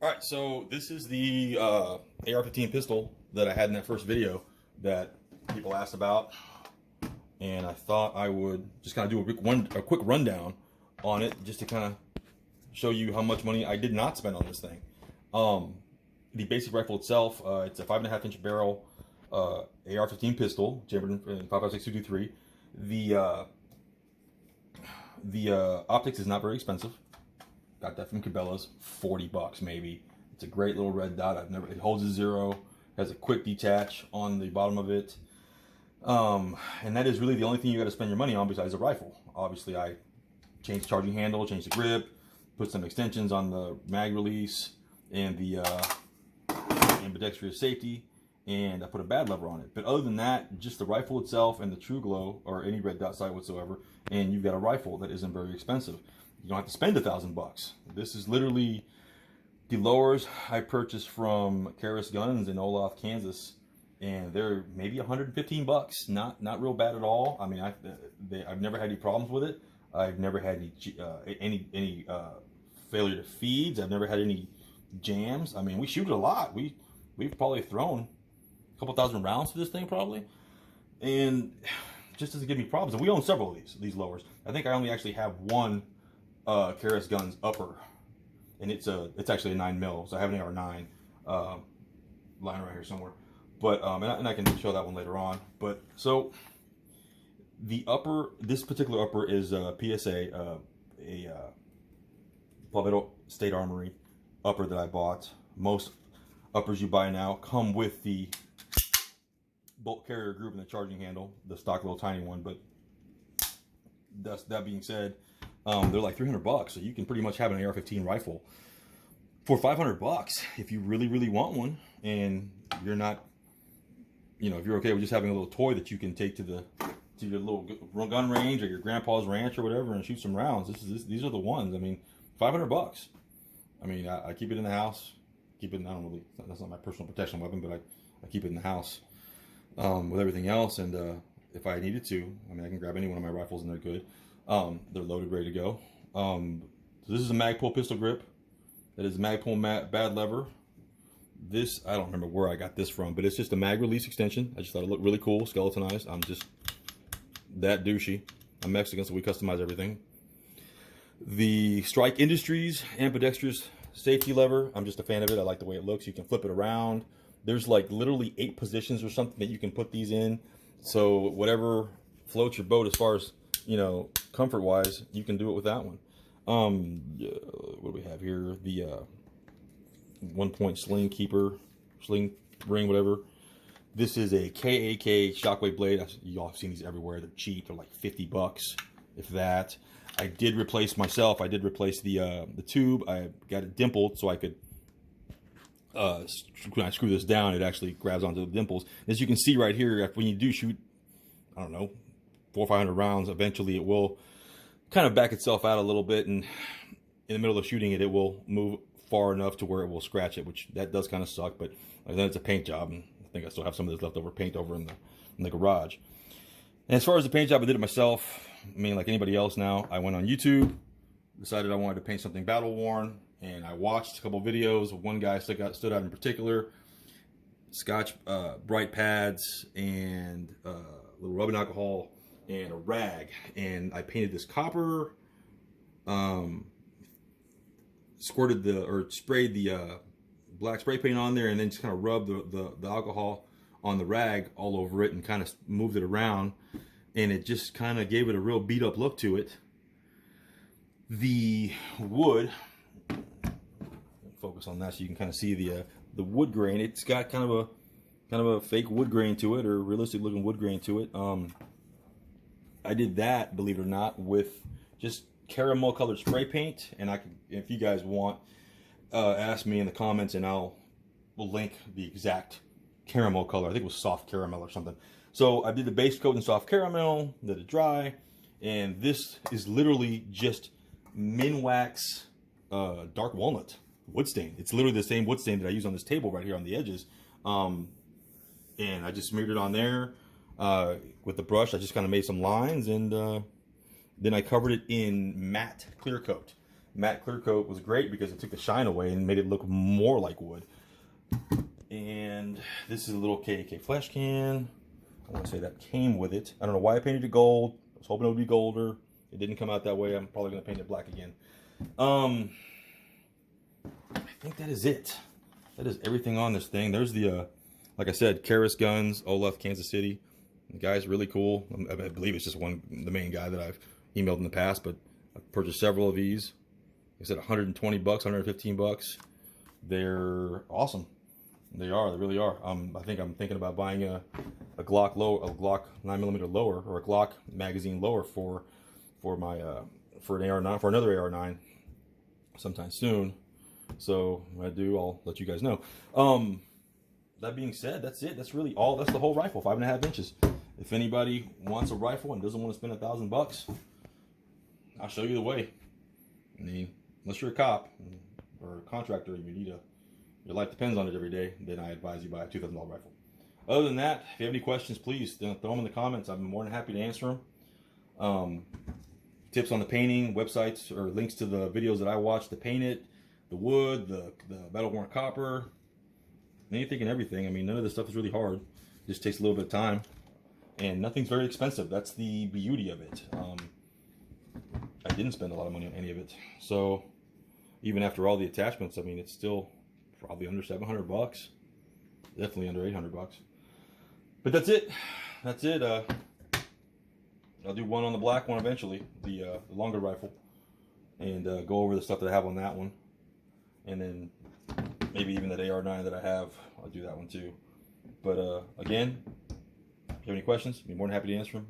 All right, so this is the AR-15 pistol that I had in that first video that people asked about, and I thought I would just kind of do a quick rundown on it, just to kind of show you how much money I did not spend on this thing. The basic rifle itself, it's a 5.5-inch barrel AR-15 pistol, chambered in 5.56 223. The optics is not very expensive. Got that from Cabela's, $40 maybe. It's a great little red dot. It holds a 0, has a quick detach on the bottom of it. And that is really the only thing you got to spend your money on besides a rifle. Obviously, I changed the charging handle, changed the grip, put some extensions on the mag release and the ambidextrous safety, and I put a bad lever on it. But other than that, just the rifle itself and the True Glow or any red dot sight whatsoever, and you've got a rifle that isn't very expensive. You don't have to spend $1,000. This is literally the lowers I purchased from Karis Guns in Olaf, Kansas, and they're maybe $115. Not real bad at all. I mean, I've never had any problems with it. I've never had any failure to feeds. I've never had any jams. I mean, we shoot it a lot. We've probably thrown a couple thousand rounds to this thing probably, and just doesn't give me problems. And we own several of these lowers. I think I only actually have one Karis Guns upper, and it's actually a 9mm, so I have an AR-9 lying right here somewhere. But and I can show that one later on. But so the upper, this particular upper is PSA, a Palmetto State Armory upper that I bought. Most uppers you buy now come with the bolt carrier group and the charging handle, the stock little tiny one. But that being said, they're like $300, so you can pretty much have an AR-15 rifle for $500 if you really want one, and you're not, if you're okay with just having a little toy that you can take to your little gun range or your grandpa's ranch or whatever and shoot some rounds. These are the ones. I mean, $500. I mean, I keep it in the house. That's not my personal protection weapon, but I keep it in the house with everything else. And if I needed to, I mean, I can grab any one of my rifles and they're good. They're loaded, ready to go. So this is a Magpul pistol grip. That is Magpul bad lever. This, I don't remember where I got this from, but it's just a mag release extension. I just thought it looked really cool, skeletonized. I'm just that douchey. I'm Mexican, so we customize everything. The Strike Industries ambidextrous safety lever. I'm just a fan of it. I like the way it looks. You can flip it around. There's like literally 8 positions or something that you can put these in. So whatever floats your boat as far as, comfort wise, you can do it with that one. What do we have here? The 1-point sling ring, whatever. This is a KAK shockwave blade. Y'all have seen these everywhere. They're cheap. They're like $50, if that. I did replace the tube. I got it dimpled so I could, when I screw this down, it actually grabs onto the dimples. As you can see right here, when you do shoot, I don't know, 400 or 500 rounds, eventually it will kind of back itself out a little bit, and in the middle of shooting it, it will move far enough to where it will scratch it, which that does kind of suck, but then it's a paint job, and I think I still have some of this leftover paint over in the garage. And as far as the paint job, I did it myself. I mean, like anybody else now, I went on YouTube, decided I wanted to paint something battle worn, and I watched a couple videos. One guy stood out in particular. Scotch bright pads and a little rubbing alcohol and a rag, and I painted this copper, sprayed the black spray paint on there, and then just kind of rubbed the alcohol on the rag all over it and kind of moved it around, and it just kind of gave it a real beat up look to it. The wood, focus on that so you can kind of see the wood grain. It's got kind of a fake wood grain to it, or realistic looking wood grain to it. I did that, believe it or not, with just caramel colored spray paint, and if you guys want, ask me in the comments and we'll link the exact caramel color. I think it was soft caramel or something. So I did the base coat in soft caramel, let it dry, and this is literally just Minwax dark walnut wood stain. It's literally the same wood stain that I use on this table right here on the edges. And I just smeared it on there with the brush. I just kind of made some lines, and then I covered it in matte clear coat. matte clear coat was great because it took the shine away and made it look more like wood. And this is a little KK flash can. I want to say that came with it. I don't know why I painted it gold. I was hoping it would be golder. It didn't come out that way. I'm probably going to paint it black again. I think that is it. That is everything on this thing. There's the, like I said, Karis Guns, Olaf, Kansas City. The guy's really cool. I believe it's just the main guy that I've emailed in the past, but I've purchased several of these. Like I said, 120 bucks, 115 bucks. They're awesome. They really are. I think I'm thinking about buying a Glock 9mm lower, or a Glock magazine lower for my for an AR-9, for another AR-9 sometime soon. So when I do, I'll let you guys know. That being said, that's it. That's really all. That's the whole rifle, 5.5 inches. If anybody wants a rifle and doesn't want to spend $1,000, I'll show you the way. I mean, unless you're a cop or a contractor and you need your life depends on it every day, then I advise you buy a $2,000 rifle. Other than that, if you have any questions, please throw them in the comments. I'm more than happy to answer them. Tips on the painting, websites, or links to the videos that I watched to paint it, the wood, the metal-worn copper, anything and everything. I mean, none of this stuff is really hard. It just takes a little bit of time, and nothing's very expensive. That's the beauty of it. I didn't spend a lot of money on any of it. So even after all the attachments, I mean, it's still probably under 700 bucks. Definitely under 800 bucks. But that's it. That's it. I'll do one on the black one eventually, the longer rifle, and go over the stuff that I have on that one. And then maybe even that AR-9 that I have, I'll do that one too. But again, if you have any questions, I'd be more than happy to answer them.